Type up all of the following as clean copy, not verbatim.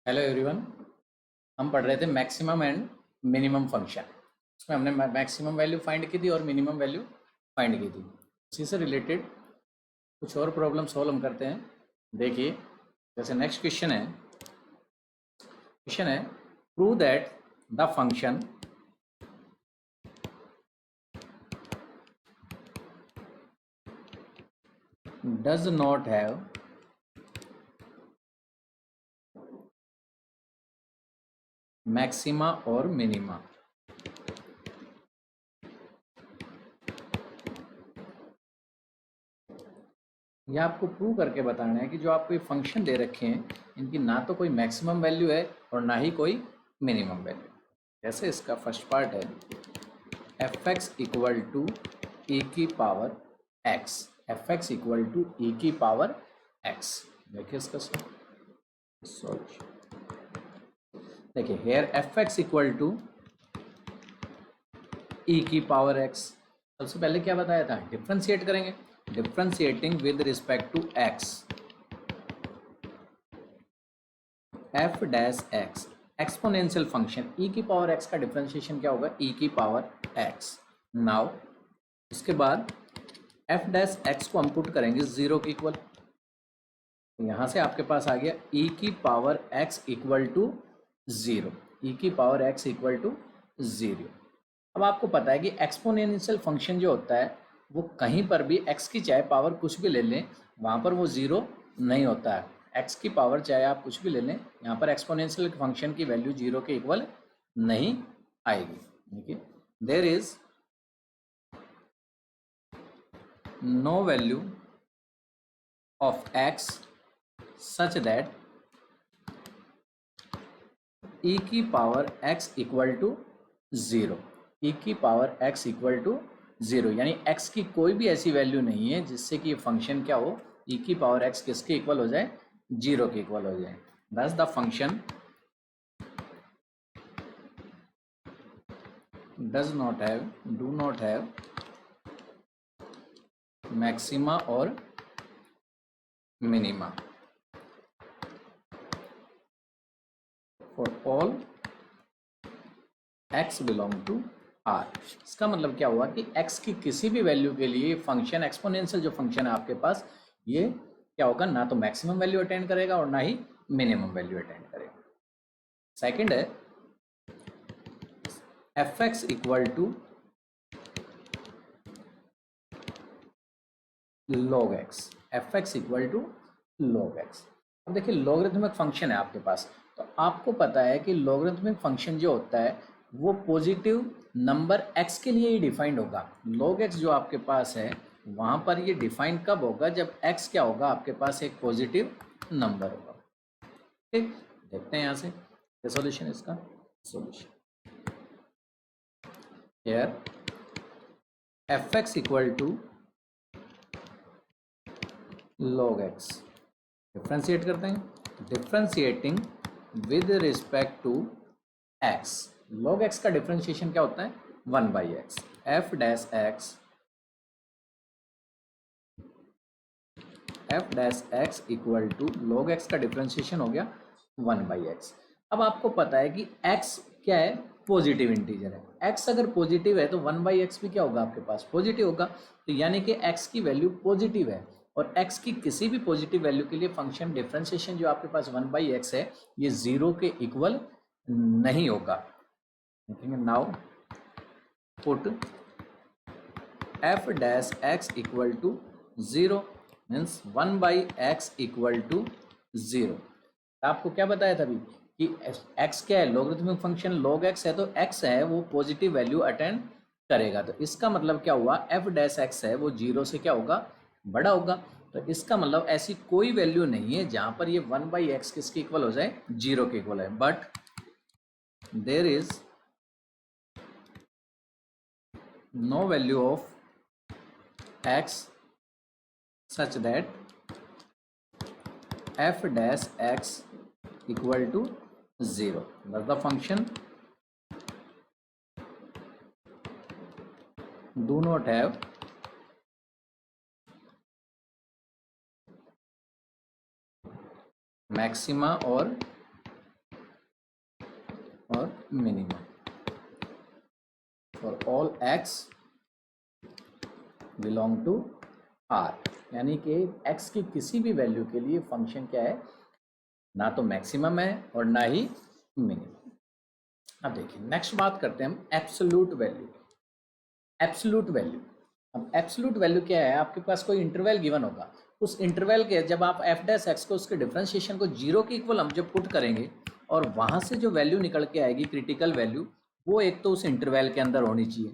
Hello everyone. हम पढ़ रहे थे मैक्सिमम एंड मिनिमम फंक्शन। उसमें हमने मैक्सिमम वैल्यू फाइंड की थी और मिनिमम वैल्यू फाइंड की थी। इसी से रिलेटेड कुछ और प्रॉब्लम सॉल्व हम करते हैं। देखिए, जैसे नेक्स्ट क्वेश्चन है prove that the function does not have maxima और मिनिमा। यह आपको प्रूव करके बताना है कि जो आपको ये फंक्शन दे रखे हैं इनकी ना तो कोई मैक्सिमम वैल्यू है और ना ही कोई मिनिमम वैल्यू। जैसे इसका फर्स्ट पार्ट है F X equal to E की power X. F X equal to E की पावर एक्स। देखिए इसका सॉल्यूशन। देखिए here F X equal to E की पावर एक्स। सबसे पहले क्या बताया था, डिफ्रेंशिएट करेंगे। Differentiating with respect to x F dash X exponential function E की पावर एक्स का डिफ्रेंशिएशन क्या होगा, ई की पावर एक्स। नाउ इसके बाद एफ डैश एक्स को हम पुट करेंगे जीरो के इक्वल। यहाँ से आपके पास आ गया ई की power X equal to zero. E की power X equal to zero. अब आपको पता है कि एक्सपोनेंशियल फंक्शन जो होता है वो कहीं पर भी एक्स की चाहे पावर कुछ भी ले लें वहाँ पर वो ज़ीरो नहीं होता है। एक्स की पावर चाहे आप कुछ भी ले लें, यहाँ पर एक्सपोनेंशियल फंक्शन की वैल्यू जीरो के इक्वल नहीं आएगी। देखिए there is no value of X such that E की power X equal to zero. E की power X equal to zero यानी एक्स की कोई भी ऐसी वैल्यू नहीं है जिससे कि ये फंक्शन क्या हो, ई की पावर एक्स किसके इक्वल हो जाए, जीरो के इक्वल हो जाए। Thus the function does not have do not have maxima और minima for all X belong to R. इसका मतलब क्या हुआ कि x की किसी भी वैल्यू के लिए फंक्शन एक्सपोनेंशियल जो फंक्शन है आपके पास, ये क्या होगा, ना तो मैक्सिमम वैल्यू अटेंड करेगा और ना ही मिनिमम वैल्यू अटेंड करेगा। सेकंड है F X equal to log X. F X equal to log X. अब देखिए लॉगरिथमिक फंक्शन है आपके पास, तो आपको पता है कि लॉगरिथमिक फंक्शन जो होता है वो पॉजिटिव नंबर x के लिए ही डिफाइंड होगा। log x जो आपके पास है वहाँ पर ये डिफाइन कब होगा, जब x क्या होगा आपके पास एक पॉजिटिव नंबर होगा। ठीक, देखते हैं यहाँ से क्या सॉल्यूशन है इसका। Solution here F X equal to log x। Differentiate करते हैं। Differentiating with respect to x। log x का डिफ्रेंशिएशन क्या होता है, one by X. F dash x equal to log x का डिफ्रेंशिएशन हो गया वन बाई एक्स। अब आपको पता है कि x क्या है, पॉजिटिव इंटीजर है। x अगर पॉजिटिव है तो वन बाई एक्स भी क्या होगा आपके पास, पॉजिटिव होगा। तो यानी कि x की वैल्यू पॉजिटिव है और x की किसी भी पॉजिटिव वैल्यू के लिए फंक्शन डिफरेंशिएशन जो आपके पास वन बाई एक्स है ये जीरो के इक्वल नहीं होगा। देखेंगे now put F dash x equal to zero means one by X equal to zero. आपको क्या बताया था अभी कि x क्या है, लॉगरिथमिक फंक्शन log x है, तो x है वो पॉजिटिव वैल्यू अटेंड करेगा। तो इसका मतलब क्या हुआ, एफ डैश एक्स है वो जीरो से क्या होगा, बड़ा होगा। तो इसका मतलब ऐसी कोई वैल्यू नहीं है जहां पर ये वन बाई एक्स किसके इक्वल हो जाए, जीरो के इक्वल है। But there is no value of x such that f dash x equal to 0. Thus the function do not have maxima or और minimum for all X belong to R, यानी कि x की किसी भी value के लिए function क्या है, ना तो मैक्सिमम है और ना ही मिनिमम। अब देखिए नेक्स्ट बात करते हैं हम एब्सोल्यूट वैल्यू। एब्सोल्यूट वैल्यू, अब एब्सोल्यूट वैल्यू क्या है, आपके पास कोई इंटरवल गिवन होगा, उस इंटरवल के जब आप एफ डैश एक्स को उसके डिफरेंशिएशन को जीरो के इक्वल हम जब पुट करेंगे और वहाँ से जो वैल्यू निकल के आएगी क्रिटिकल वैल्यू, वो एक तो उस इंटरवल के अंदर होनी चाहिए।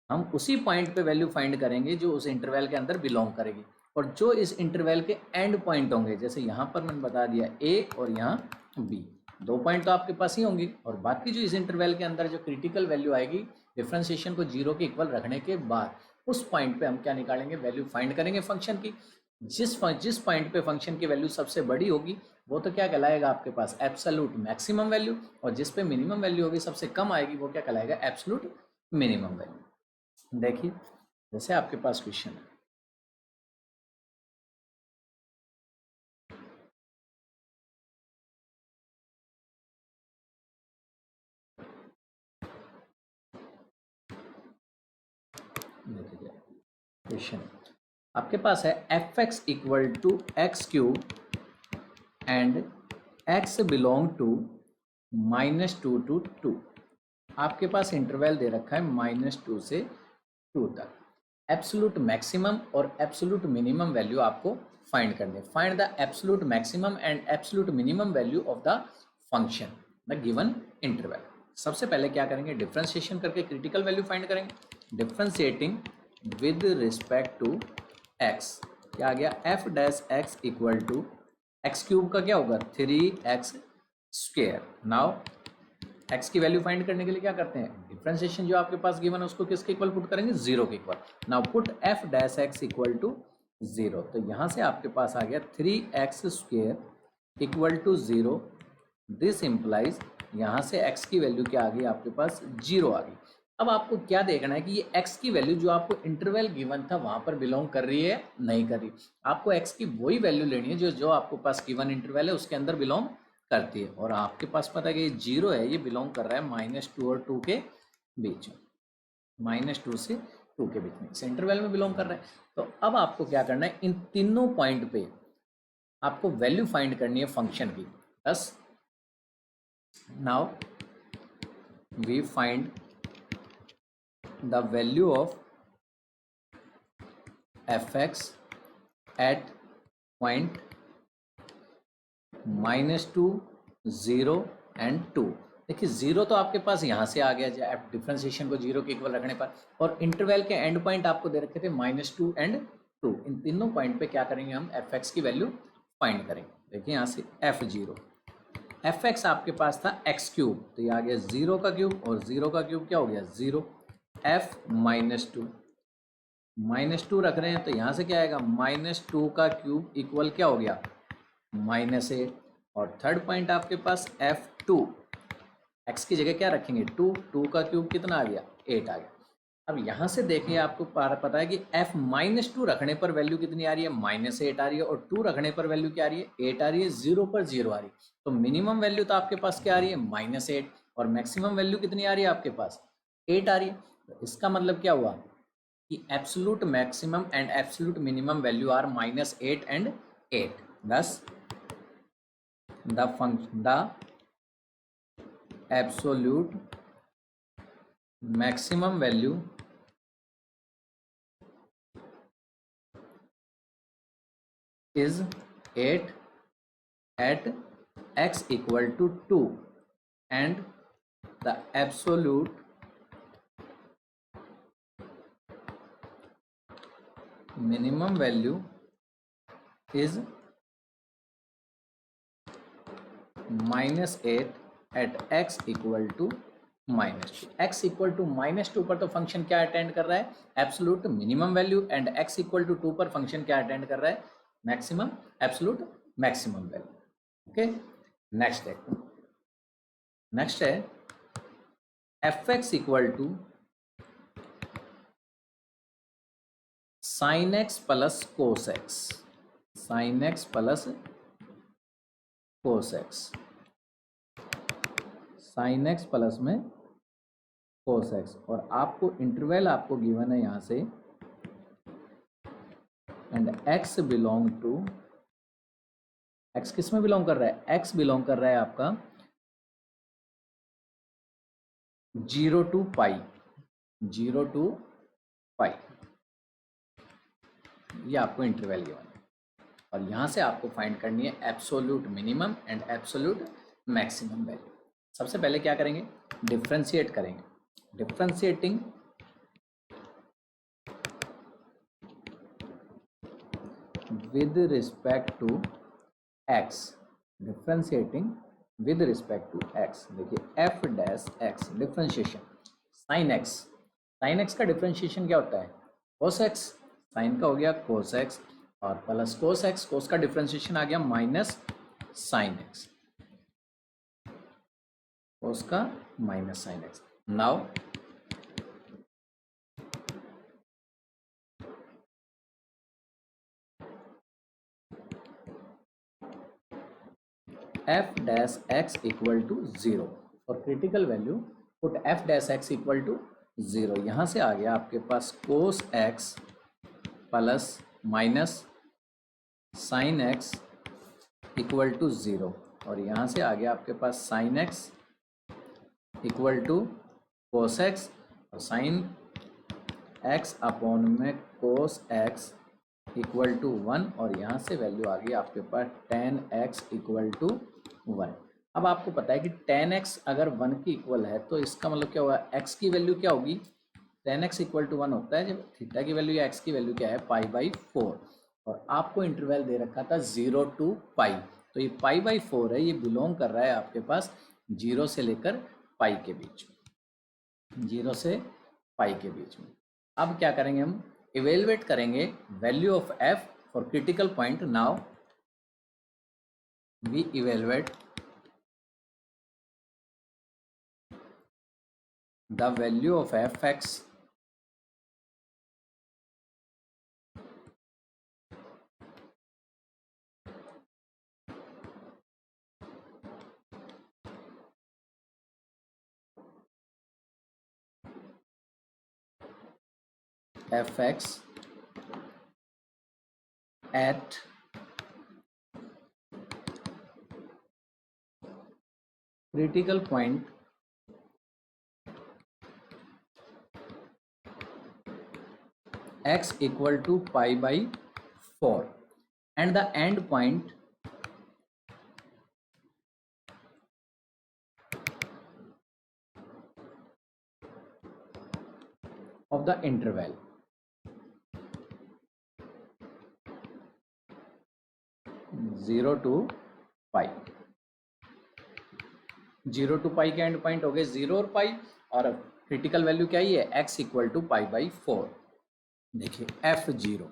हम उसी पॉइंट पे वैल्यू फाइंड करेंगे जो उस इंटरवल के अंदर बिलोंग करेगी, और जो इस इंटरवल के एंड पॉइंट होंगे, जैसे यहाँ पर मैंने बता दिया ए और यहाँ बी, दो पॉइंट तो आपके पास ही होंगे, और बाकी जो इस इंटरवल के अंदर जो क्रिटिकल वैल्यू आएगी डिफरेंशिएशन को जीरो के इक्वल रखने के बाद, उस पॉइंट पे हम क्या निकालेंगे, वैल्यू फाइंड करेंगे फंक्शन की। जिस पॉइंट पे फंक्शन की वैल्यू सबसे बड़ी होगी वो तो क्या कहलाएगा आपके पास एब्सोल्यूट मैक्सिमम वैल्यू, और जिस पे मिनिमम वैल्यू होगी सबसे कम आएगी वो क्या कहलाएगा एब्सोल्यूट मिनिमम वैल्यू। देखिए जैसे आपके पास क्वेश्चन है, देखिए क्वेश्चन आपके पास है F X equal to X cube and X belong to -2 to 2। आपके पास इंटरवल दे रखा है -2 से 2 तक। एब्सोल्यूट मैक्सिमम और एब्सोल्यूट मिनिमम वैल्यू आपको फाइंड करनी है। Find the absolute maximum and absolute minimum value of the function the given interval. सबसे पहले क्या करेंगे, डिफरेंशिएशन करके क्रिटिकल वैल्यू फाइंड करेंगे। Differentiating with respect to X, क्या आ गया, F dash x equal to X cube का क्या होगा 3x स्क्वेयर। नाउ एक्स की वैल्यू फाइंड करने के लिए क्या करते हैं, डिफरेंशिएशन जो आपके पास गिवन है उसको किसके इक्वल पुट करेंगे, जीरो के equal. Now put F dash x equal to zero, तो यहाँ से आपके पास आ गया 3x square equal to zero. This implies यहाँ से x की वैल्यू क्या आ गई आपके पास, जीरो आ गई। अब आपको क्या देखना है कि ये x की वैल्यू जो आपको इंटरवल गिवन था वहां पर बिलोंग कर रही है नहीं कर रही। आपको x की वही वैल्यू लेनी है जो जो आपको पास गिवन इंटरवल है उसके अंदर बिलोंग करती है, और आपके पास पता है कि ये जीरो है, ये बिलोंग कर रहा है -2 और 2 के बीच में, -2 से 2 के बीच में, इस इंटरवल में बिलोंग कर रहा है। तो अब आपको क्या करना है, इन तीनों पॉइंट पे आपको वैल्यू फाइंड करनी है फंक्शन की। बस now we find the value of fx at point -2, 0 and 2। देखिए जीरो तो आपके पास यहाँ से आ गया डिफरेंशिएशन को जीरो के इक्वल रखने पर, और इंटरवल के एंड पॉइंट आपको दे रखे थे -2 and 2। इन तीनों पॉइंट पे क्या करेंगे हम, fx की वैल्यू फाइंड करेंगे। देखिए यहाँ से f0, fx आपके पास था x क्यूब, तो ये आ गया 0 का क्यूब, और 0 का क्यूब क्या हो गया 0। f -2 रख रहे हैं तो यहाँ से क्या आएगा, -2 का क्यूब इक्वल क्या हो गया -8। और थर्ड पॉइंट आपके पास f2, x की जगह क्या रखेंगे 2, 2 का क्यूब कितना आ गया 8 आ गया। अब यहाँ से देखिए आपको पता है कि f-2 रखने पर वैल्यू कितनी आ रही है, -8 आ रही है, और 2 रखने पर वैल्यू क्या आ रही है 8 आ रही है, 0 पर 0 आ रही है। तो मिनिमम वैल्यू तो आपके पास क्या आ रही है -8, और मैक्सिमम वैल्यू कितनी आ रही है आपके पास 8 आ रही है। तो इसका मतलब क्या हुआ कि absolute maximum and absolute minimum value are -8 and 8। thus the absolute maximum value is 8 at x equal to 2 and the absolute minimum value is -8 at x equal to -2। x equal to -2 पर तो function क्या attend कर रहा है, absolute minimum value, and x equal to 2 पर function क्या attend कर रहा है, maximum absolute maximum value. Okay, next है F X equal to sine x plus cos X, sine x plus cos X, sine x plus में cos x, और आपको interval आपको गिवन है यहाँ से, and x belong to, x किस में बिलोंग कर रहा है, x बिलोंग कर रहा है आपका 0 to पाई, 0 to पाई, ये आपको इंटरवल गिवन है। और यहाँ से आपको फाइंड करनी है absolute minimum and absolute maximum value. सबसे पहले क्या करेंगे, डिफ्रेंशिएट करेंगे। Differentiating with respect to x, differentiating with respect to x, देखिए f dash x differentiation sine x, sine x का डिफ्रेंशिएशन क्या होता है, cos x, साइन का हो गया cos x, और प्लस cos x, cos का डिफ्रेंशिएशन आ गया माइनस साइन x, cos का माइनस साइन x। नाउ f dash x equal to 0, for critical value put f dash x equal to 0। यहाँ से आ गया आपके पास cos x plus minus sine x equal to 0, और यहाँ से आ गया आपके पास sine x equal to cos x, और साइन x अपॉन में cos x इक्वल टू 1, और यहाँ से वैल्यू आ गई आपके पास tan x इक्वल टू 1। अब आपको पता है कि tan x अगर 1 की इक्वल है तो इसका मतलब क्या होगा, x की वैल्यू क्या होगी, tan x इक्वल टू 1 होता है जब थीटा की वैल्यू या x की वैल्यू क्या है π/4, और आपको इंटरवल दे रखा था 0 to पाई, तो ये π/4 है, ये बिलोंग कर रहा है आपके पास 0 से लेकर पाई के बीच में, 0 से पाई के बीच में। अब क्या करेंगे, हम इवेलुएट करेंगे value of f for critical point. Now we evaluate the value of fx fx at critical point x equal to π/4 and the end point of the interval zero two pi, 0 to pi के end point हो गए 0 और पाई, और critical value क्या ही है, x equal to π/4। देखिए f0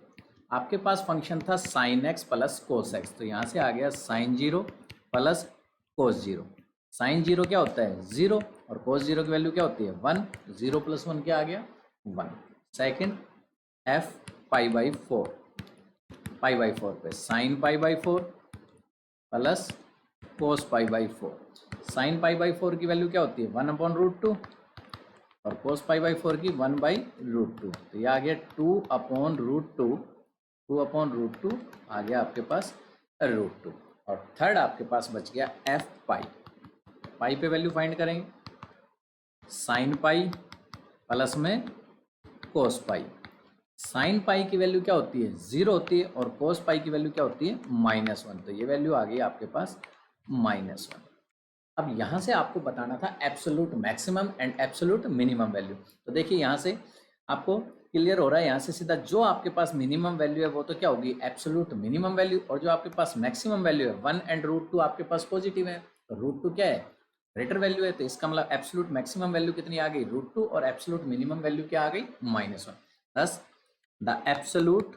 आपके पास फंक्शन था sine x plus cos x, तो यहाँ से आ गया साइन 0 प्लस कोस 0। साइन 0 क्या होता है 0, और कोस 0 की वैल्यू क्या होती है 1, 0 प्लस 1 क्या आ गया 1। सेकेंड f π/4, π/4 पे साइन π/4 प्लस कोस π/4, साइन π/4 की वैल्यू क्या होती है 1/√2, और कोस π/4 की 1/√2, तो ये आ गया 2/√2, 2/√2 आ गया आपके पास √2। और थर्ड आपके पास बच गया f पाई, पाई पे वैल्यू फाइंड करेंगे, साइन पाई प्लस में कोस पाई, साइन पाई की वैल्यू क्या होती है 0 होती है, और कोस पाई की वैल्यू क्या होती है -1, तो ये वैल्यू आ गई आपके पास -1। अब यहाँ से आपको बताना था absolute maximum and absolute minimum value, तो देखिए यहाँ से आपको क्लियर हो रहा है, यहाँ से सीधा जो आपके पास मिनिमम वैल्यू है वो तो क्या होगी एब्सोल्यूट मिनिमम वैल्यू, और जो आपके पास मैक्सिमम वैल्यू है 1 एंड √2 आपके पास पॉजिटिव है, तो √2 क्या है ग्रेटर वैल्यू है, तो इसका मतलब एब्सोल्यूट मैक्सिमम वैल्यू कितनी आ गई √2, और एब्सोल्यूट मिनिमम वैल्यू क्या आ गई -1। Thus the absolute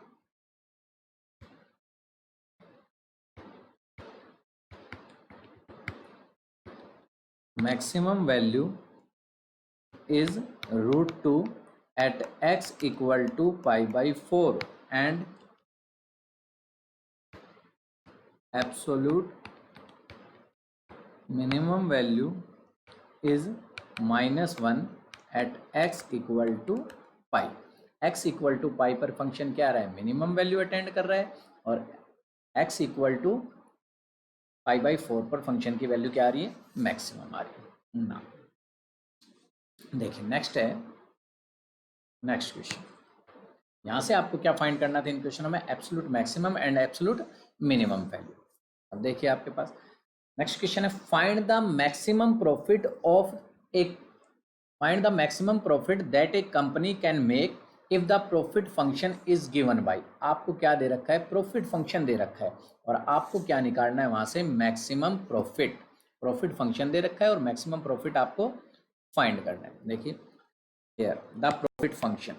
maximum value is √2 at x equal to π/4 and absolute minimum value is -1 at x equal to pi. x equal to pi पर फंक्शन क्या आ रहा है, minimum value attend कर रहा है, और x इक्वल टू π/4 पर function की वैल्यू क्या आ रही है, मैक्सिमम आ रही है ना। देखिए नेक्स्ट है, नेक्स्ट क्वेश्चन। यहाँ से आपको क्या फाइंड करना था इन क्वेश्चनों में, absolute maximum and absolute minimum value. अब देखिए आपके पास नेक्स्ट क्वेश्चन है, find the maximum profit of A, find the maximum profit that A company can make if the profit function is given by. आपको क्या दे रखा है, प्रॉफिट फंक्शन दे रखा है, और आपको क्या निकालना है वहां से, मैक्सिमम प्रॉफिट। प्रॉफिट फंक्शन दे रखा है और मैक्सिमम प्रॉफिट आपको फाइंड करना है। देखिए here the profit function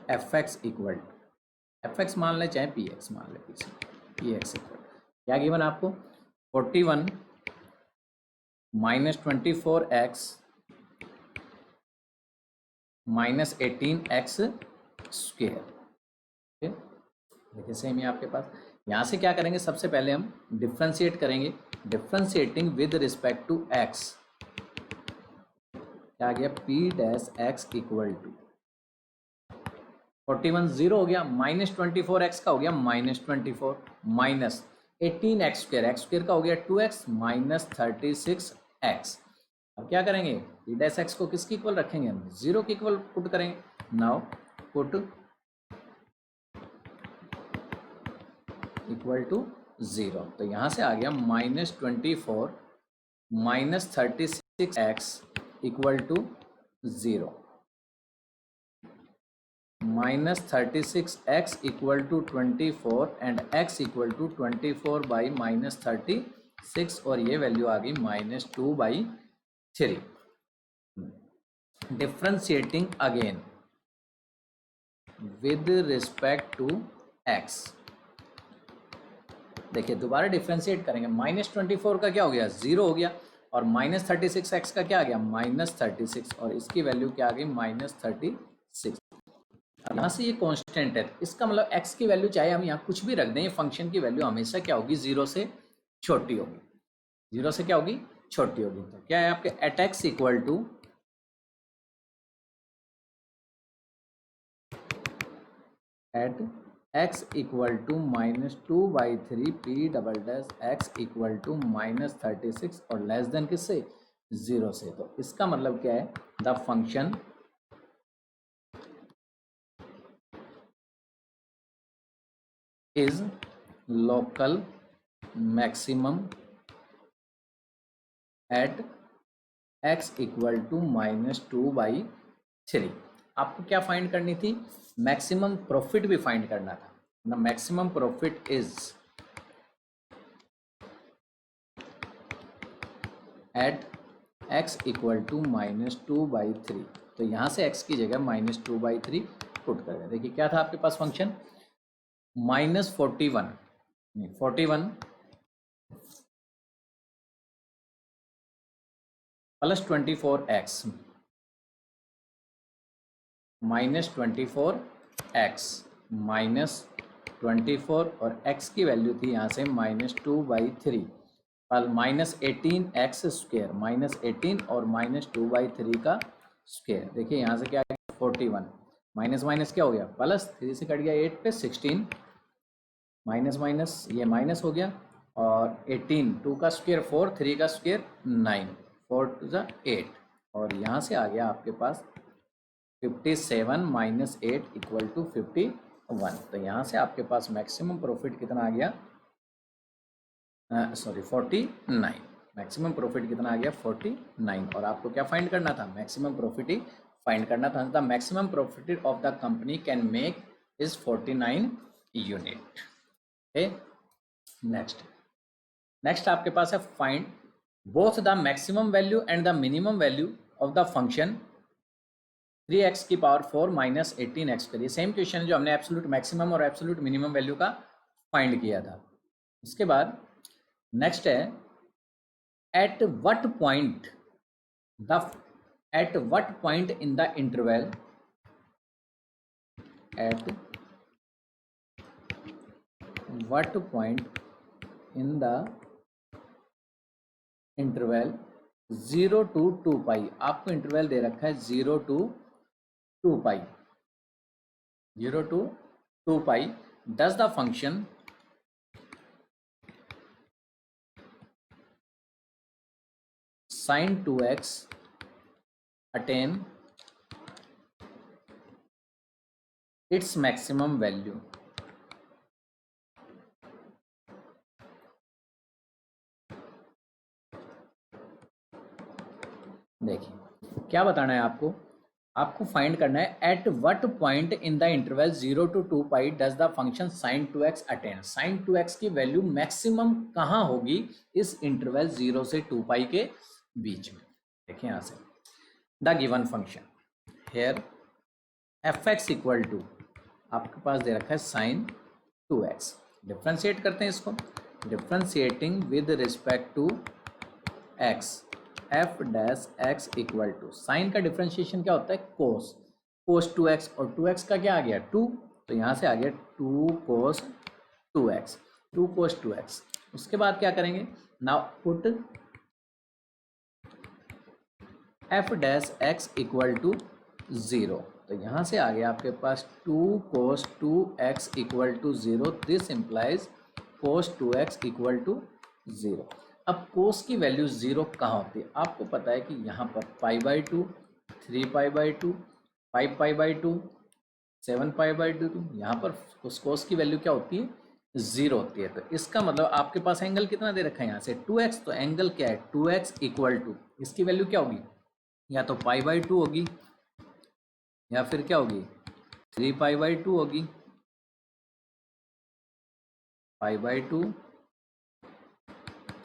F X equal, F x मान ले चाहे पी एक्स मान ले, पीछे पी एक्स इक्वल क्या गिवन आपको, 41 - 24x - 18x स्क्वेयर। देखिए सेम ही आपके पास, यहाँ से क्या करेंगे, सबसे पहले हम डिफ्रेंशिएट करेंगे, differentiating with respect to x, क्या आ गया, p dash x equal to 41 0 हो गया, -24x का हो गया -24 minus 18x square, x square का हो गया 2x -36x। अब क्या करेंगे, p डैश x को किसकी इक्वल रखेंगे हम, 0 की इक्वल पुट करेंगे। नाउ पुट इक्वल टू 0, तो यहाँ से आ गया -24 -36x equal to 0, -36x equal to 24 and x equal to 24 by -36, और ये वैल्यू आ गई -2/3। Differentiating again with respect to x, देखिए दोबारा डिफ्रेंशिएट करेंगे, -24 का क्या हो गया, 0 हो गया, और -36x का क्या आ गया, -36, और इसकी वैल्यू क्या आ गई, -36। यहाँ से ये कांस्टेंट है, इसका मतलब x की वैल्यू चाहे हम यहाँ कुछ भी रख दें, ये फंक्शन की वैल्यू हमेशा क्या होगी, 0 से छोटी होगी, 0 से क्या होगी, छोटी होगी। तो क्या है आपके at x equal to at x equal to -2/3 p double dash x equal to -36 और लेस देन किससे, 0 से। तो इसका मतलब क्या है, the function is local maximum at x equal to -2/3। आपको क्या फाइंड करनी थी, मैक्सिमम प्रॉफिट भी फाइंड करना था ना। Maximum profit is at x equal to -2/3, तो यहाँ से x की जगह -2/3 पुट कर दें। देखिए क्या था आपके पास फंक्शन, -41 प्लस 24x -24x -24, और x की वैल्यू थी यहाँ से -2/3, और -18x स्क्वेयर, -18 और -2/3 का स्क्वेयर। देखिए यहाँ से क्या 41 माइनस माइनस क्या हो गया, प्लस 3 से कट गया 8 पे 16, माइनस माइनस ये माइनस हो गया, और 18 2 का स्क्वेयर 4, 3 का स्क्वेयर 9, 4 2 8, और यहाँ से आ गया आपके पास 57 - 8 इक्वल टू 51। तो यहाँ से आपके पास मैक्सिमम प्रॉफिट कितना आ गया, सॉरी 49, मैक्सिमम प्रॉफिट कितना आ गया 49, और आपको क्या फाइंड करना था, मैक्सिमम प्रॉफिट ही फाइंड करना था। The maximum profit of the company can make is 49 unit. Okay next आपके पास है, find both the maximum value and the minimum value of the function 3x की पावर 4 माइनस 18x करिए। Same question जो हमने absolute maximum और absolute minimum value का find किया था। उसके बाद नेक्स्ट है, at what point in the interval, at what point in the interval 0 to 2 pi, आपको इंटरवल दे रखा है 0 to 2 pi, 0 to 2 pi, does the function sin 2x attain its maximum value। देखिए क्या बताना है आपको, आपको फाइंड करना है at what point in the interval 0 to 2 pi does the function sin 2x attain, sin 2x की वैल्यू मैक्सिमम कहाँ होगी इस इंटरवल 0 से 2 पाई के बीच में। देखिए यहाँ से the given function here fx equal to, आपके पास दे रखा है sin 2x, डिफ्रेंशिएट करते हैं इसको, differentiating with respect to x f dash x equal to, sine का डिफ्रेंशिएशन क्या होता है कोस, कोस 2x और 2x का क्या आ गया 2, तो यहाँ से आ गया 2 कोस 2x, 2 कोस 2x। उसके बाद क्या करेंगे, now put F dash x equal to 0, तो यहाँ से आ गया आपके पास 2 cos 2x equal to 0, this implies cos 2x equal to 0। अब कोस की वैल्यू 0 कहाँ होती है, आपको पता है कि यहाँ पर π/2, 3π/2, 5π/2, 7π/2, यहाँ पर उस कोस की वैल्यू क्या होती है 0 होती है। तो इसका मतलब आपके पास एंगल कितना दे रखा है यहाँ से 2x, तो एंगल क्या है 2x इक्वल टू, इसकी वैल्यू क्या होगी, या तो π/2 होगी या फिर क्या होगी 3π/2 होगी, π/2,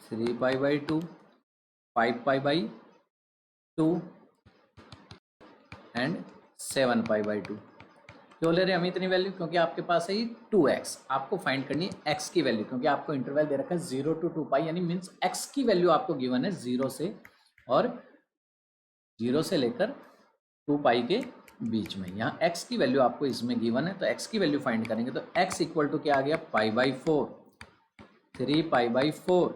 3π/2, 5π/2 एंड 7π/2। क्यों ले रहे हैं हम इतनी वैल्यू, क्योंकि आपके पास है 2x, आपको फाइंड करनी है x की वैल्यू, क्योंकि आपको इंटरवल दे रखा है 0 to 2 पाई, यानी मीन्स x की वैल्यू आपको गिवन है 0 से और 0 से लेकर 2 पाई के बीच में। यहाँ x की वैल्यू आपको इसमें गिवन है, तो x की वैल्यू फाइंड करेंगे तो x इक्वल टू क्या आ गया π/4, 3π/4,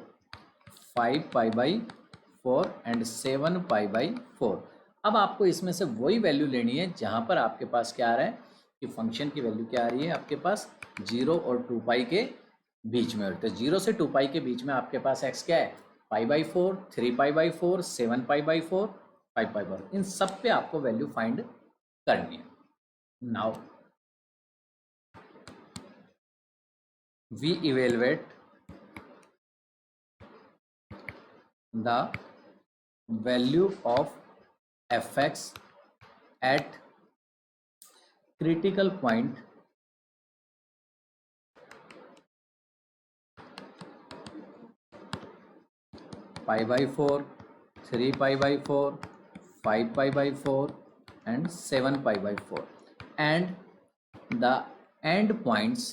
5π/4 एंड 7π/4। अब आपको इसमें से वही वैल्यू लेनी है जहाँ पर आपके पास क्या आ रहा है कि फंक्शन की वैल्यू क्या आ रही है आपके पास 0 और 2 पाई के बीच में, तो 0 से 2 पाई के बीच में आपके पास x क्या है π/4, 3π/4, 7π/4, 5π/4, इन सब पे आपको वैल्यू फाइंड करनी है। Now we evaluate the value of fx at critical point π/4, 3π/4, 5π/4 and 7π/4 and the end points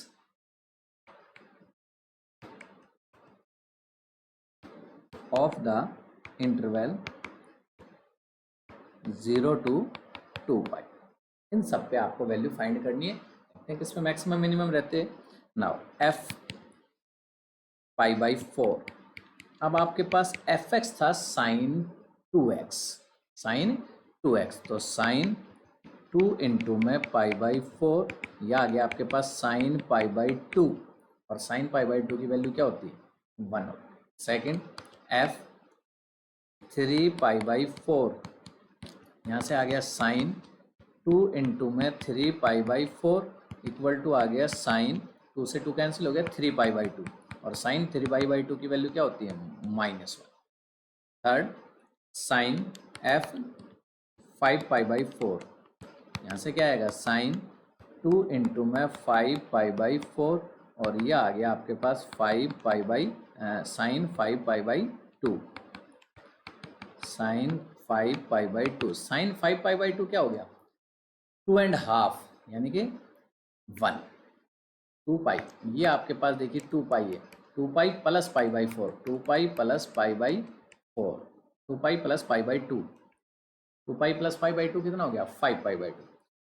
of the interval 0 to 2 पाई। इन सब पे आपको वैल्यू फाइंड करनी है, देखते हैं किसमें मैक्सिमम मिनिमम रहते हैं। नाउ f π/4, अब आपके पास fx था sin 2x, sin 2x, तो sin 2 इंटू में π/4, यह आ गया आपके पास sin π/2, और sin π/2 की वैल्यू क्या होती है 1 होती है। सेकेंड f 3π/4, यहाँ से आ गया sin 2 इंटू में 3π/4 इक्वल टू आ गया sin 2 से 2 कैंसिल हो गया 3π/2, और sin 3π/2 की वैल्यू क्या होती है -1। थर्ड sin f 5π/4, यहाँ से क्या आएगा sin 2 इंटू में 5π/4, और यह आ गया आपके पास sin 5π/2, sin 5π/2, sin 5π/2 क्या हो गया 2.5, यानी कि 1, 2 पाई, ये आपके पास देखिए 2 पाई है, 2 pi plus π/4, 2 pi plus π/4, 2 pi plus π/2, 2 pi plus π/2 कितना हो गया 5π/2।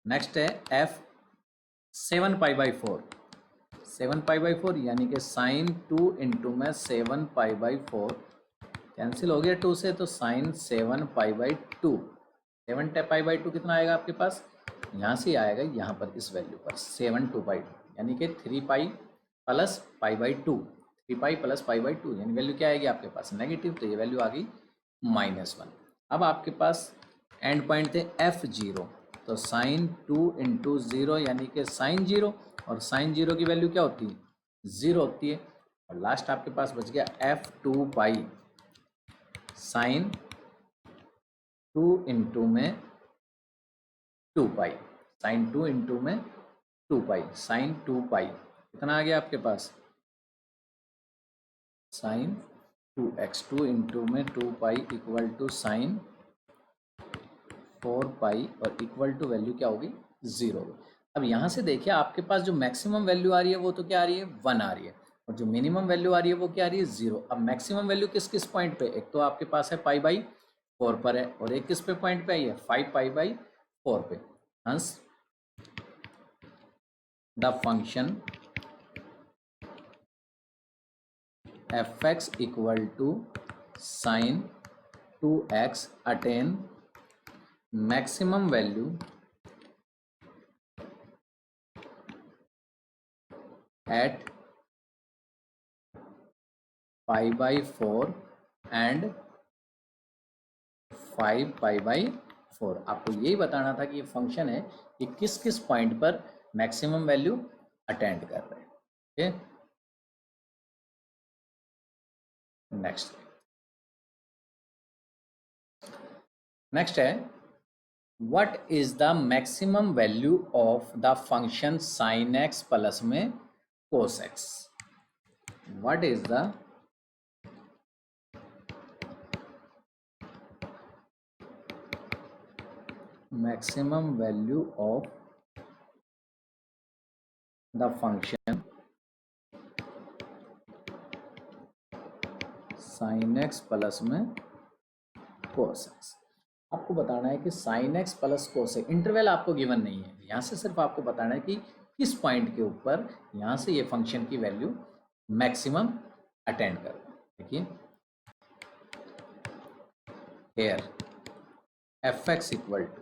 नेक्स्ट है f 7π/4, 7 पाई/4 यानी कि साइन 2 इंटू में 7 पाई/4 कैंसिल हो गया 2 से, तो साइन 7 पाई/2। 7 पाई/2 कितना आएगा आपके पास, यहाँ से आएगा यहाँ पर इस वैल्यू पर 7/2 यानी कि 3 पाई प्लस पाई/2, 3 पाई प्लस पाई/2 यानी वैल्यू क्या आएगी आपके पास नेगेटिव, तो ये वैल्यू आ गई -1। अब आपके पास एंड पॉइंट थे F0, तो साइन 2 इंटू 0 यानी कि साइन 0, और साइन 0 की वैल्यू क्या होती है 0 होती है। और लास्ट आपके पास बच गया F2 पाई साइन 2 इंटू में 2 पाई, साइन 2 इंटू में 2 पाई, साइन 2 पाई कितना आ गया आपके पास साइन 2x, 2 इंटू में 2 पाई इक्वल टू साइन 4 पाई और इक्वल टू वैल्यू क्या होगी 0। अब यहाँ से देखिए आपके पास जो मैक्सिमम वैल्यू आ रही है वो तो क्या आ रही है 1 आ रही है, और जो मिनिमम वैल्यू आ रही है वो क्या आ रही है 0। अब मैक्सिमम वैल्यू किस किस पॉइंट पे, एक तो आपके पास है पाई/4 पर है, और एक किस पे पॉइंट पे आई है 5 पाई/4 पे। Hence the function fx equal to sine 2x attain maximum value at पाई/4 एंड 5 पाई/4। आपको यही बताना था कि ये फंक्शन है कि किस किस पॉइंट पर मैक्सिमम वैल्यू अटेंड कर रहे हैं। ओके, नेक्स्ट है what is the maximum value of the function sine x plus में cos X. What is the maximum value of the function sin x plus में cos x। आपको बताना है कि sin x प्लस cos x, इंटरवल आपको given नहीं है, यहाँ से सिर्फ आपको बताना है कि किस पॉइंट के ऊपर यहाँ से ये फंक्शन की वैल्यू मैक्सिमम अटेंड कर। देखिए here fx equal to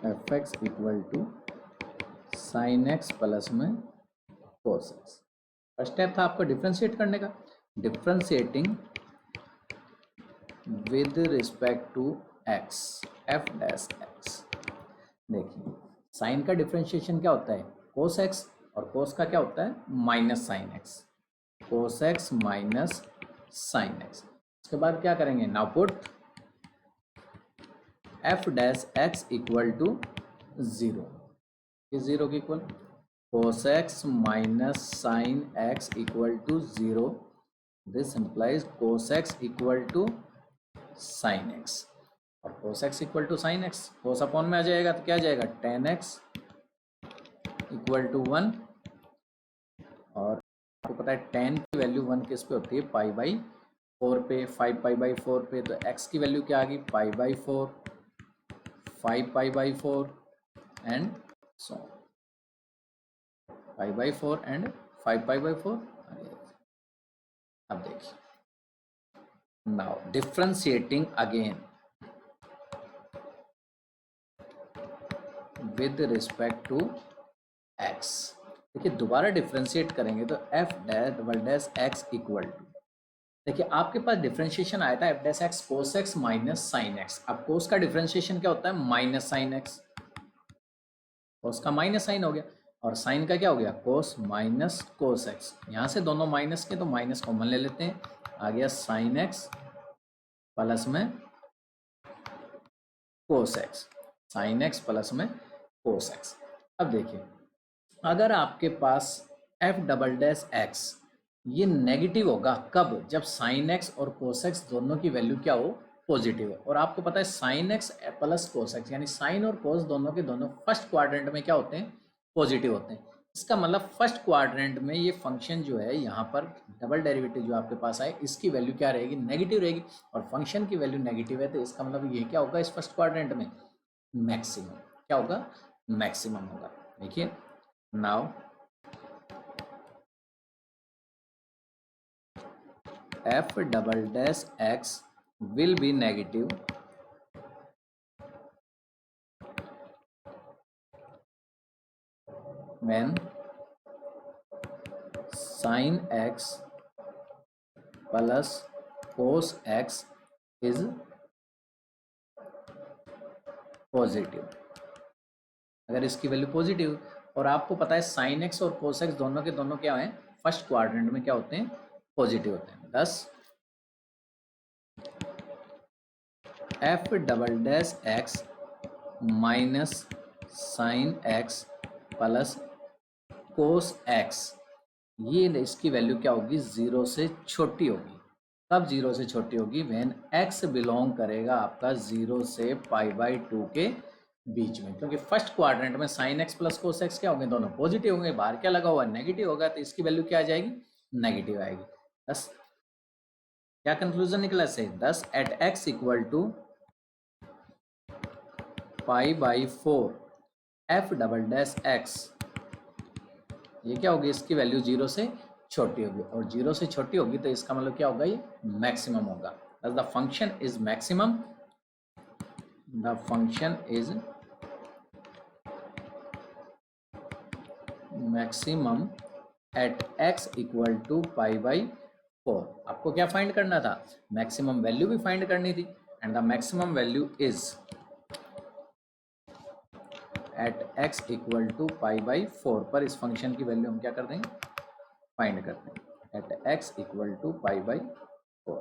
fx equal to sine x plus में कोस एक्स। फर्स्ट स्टेप था आपको डिफ्रेंशिएट करने का, differentiating with respect to x F dash x. देखिए साइन का डिफ्रेंशिएशन क्या होता है कोस एक्स, और कोस का क्या होता है minus sine x, cos x minus sine x. उसके बाद क्या करेंगे now put F dash x equal to 0, इस 0 के equal cos x minus sine x equal to 0, this implies cos x equal to sine x, और cos x equal to sine x cos upon में आ जाएगा तो क्या आ जाएगा tan x equal to 1, और आपको पता है tan की वैल्यू 1 किस पे होती है पाई/4 पे, 5 पाई/4 पे, तो x की वैल्यू क्या आ गई पाई/4, 5 पाई/4 एंड सो पाई/4 एंड 5 पाई/4। अब देखिए now differentiating again with respect to x. देखिए दोबारा डिफ्रेंशिएट करेंगे तो f double dash x equal to, देखिए आपके पास डिफ्रेंशिएशन आया था f dash x cos x minus sine x. अब कोस का डिफ्रेंशिएशन क्या होता है माइनस साइन एक्स, कोस का माइनस साइन हो गया, और साइन का क्या हो गया कोस माइनस कोस एक्स। यहाँ से दोनों माइनस के तो माइनस कॉमन ले लेते हैं, आ गया साइन एक्स प्लस में cos X, sine x plus में कोस एक्स। अब देखिए अगर आपके पास एफ डबल डैश एक्स ये नेगेटिव होगा कब, जब साइन एक्स और कोस एक्स दोनों की वैल्यू क्या हो पॉजिटिव है। और आपको पता है sine x plus cos x यानी साइन और कोस दोनों के दोनों फर्स्ट क्वाड्रेंट में क्या होते हैं पॉजिटिव होते हैं, इसका मतलब फर्स्ट क्वाड्रेंट में ये फंक्शन जो है यहाँ पर डबल डेरिवेटिव जो आपके पास आए इसकी वैल्यू क्या रहेगी, नेगेटिव रहेगी, और फंक्शन की वैल्यू नेगेटिव है तो इसका मतलब ये क्या होगा इस फर्स्ट क्वाड्रेंट में, मैक्सिमम। क्या होगा, मैक्सिमम होगा। देखिए now F double dash x will be negative when sin x plus cos x is positive. अगर इसकी वैल्यू पॉजिटिव, और आपको पता है साइन एक्स और कोस एक्स दोनों के दोनों क्या हैं, फर्स्ट क्वाड्रेंट में क्या होते हैं, पॉजिटिव होते हैं। thus F double dash x minus sine x plus cos x, ये इसकी वैल्यू क्या होगी, जीरो से छोटी होगी। कब जीरो से छोटी होगी, व्हेन एक्स बिलोंग करेगा आपका जीरो से π/2 के बीच में, क्योंकि फर्स्ट क्वाड्रेंट में sine x plus cos x क्या होंगे, दोनों पॉजिटिव होंगे, बाहर क्या लगा हुआ नेगेटिव होगा, तो इसकी वैल्यू क्या आ जाएगी, नेगेटिव आएगी। बस क्या कंक्लूजन निकला से, thus at X equal to π/4 F double dash X, ये क्या होगी, इसकी वैल्यू जीरो से छोटी होगी, और जीरो से छोटी होगी तो इसका मतलब क्या होगा, ये मैक्सिमम होगा। The function is maximum, the function is maximum at X equal to π/4। आपको क्या फाइंड करना था, मैक्सिमम वैल्यू भी फाइंड करनी थी, and the maximum value is at X equal to π/4 पर इस फंक्शन की वैल्यू हम क्या कर देंगे, फाइंड करते हैं, एट एक्स इक्वल टू π/4।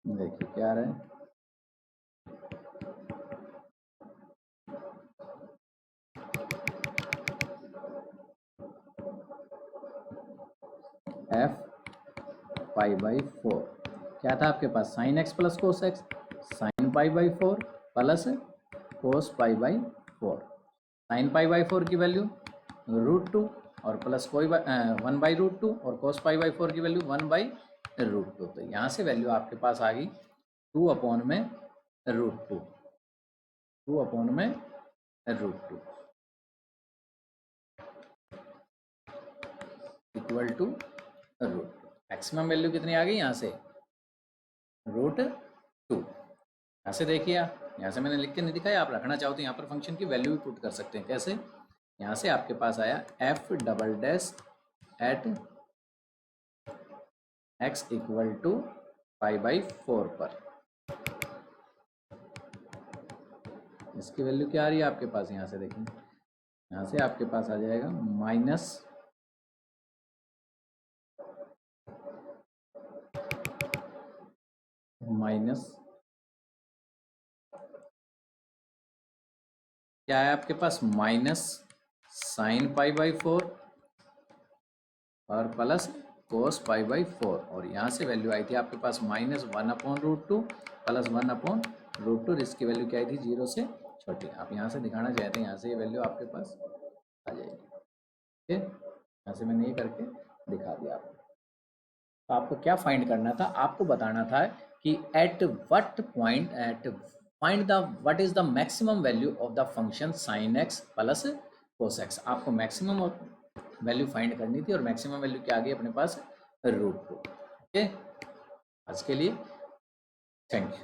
देखिए क्या आ रहा है, एफ π/4 क्या था आपके पास, sine x plus cos X, sine π/4 plus cos π/4। Sine π/4 की वैल्यू √2 और प्लस कोई 1/√2 और कोस π/4 की वैल्यू 1/√2। तो यहाँ से वैल्यू आपके पास आ गई 2/√2, 2/√2 इक्वल टू √2। मैक्सिमम वैल्यू कितनी आ गई यहाँ से, √2। यहाँ से देखिए, यहाँ से मैंने लिख के नहीं दिखाया, आप रखना चाहो तो यहाँ पर फंक्शन की वैल्यू भी पुट कर सकते हैं। कैसे, यहाँ से आपके पास आया F double dash at X equal to π/4 पर, इसकी वैल्यू क्या आ रही है आपके पास, यहाँ से देखें, यहाँ से आपके पास आ जाएगा माइनस क्या है आपके पास, माइनस साइन π/4 और प्लस कोस π/4, और यहाँ से वैल्यू आई थी आपके पास -1/√2 प्लस 1/√2, इसकी वैल्यू क्या आई थी, जीरो से छोटी। आप यहाँ से दिखाना चाहते हैं, यहाँ से ये वैल्यू आपके पास आ जाएगी। ठीक है, यहाँ से मैंने ये करके दिखा दिया आपको। तो आपको क्या फाइंड करना था, आपको बताना था कि at what point, at find the what is the maximum value of the function sine x plus cos x. आपको मैक्सिमम वैल्यू फाइंड करनी थी, और मैक्सिमम वैल्यू क्या आ गई अपने पास, √2। ओके, आज के लिए थैंक यू।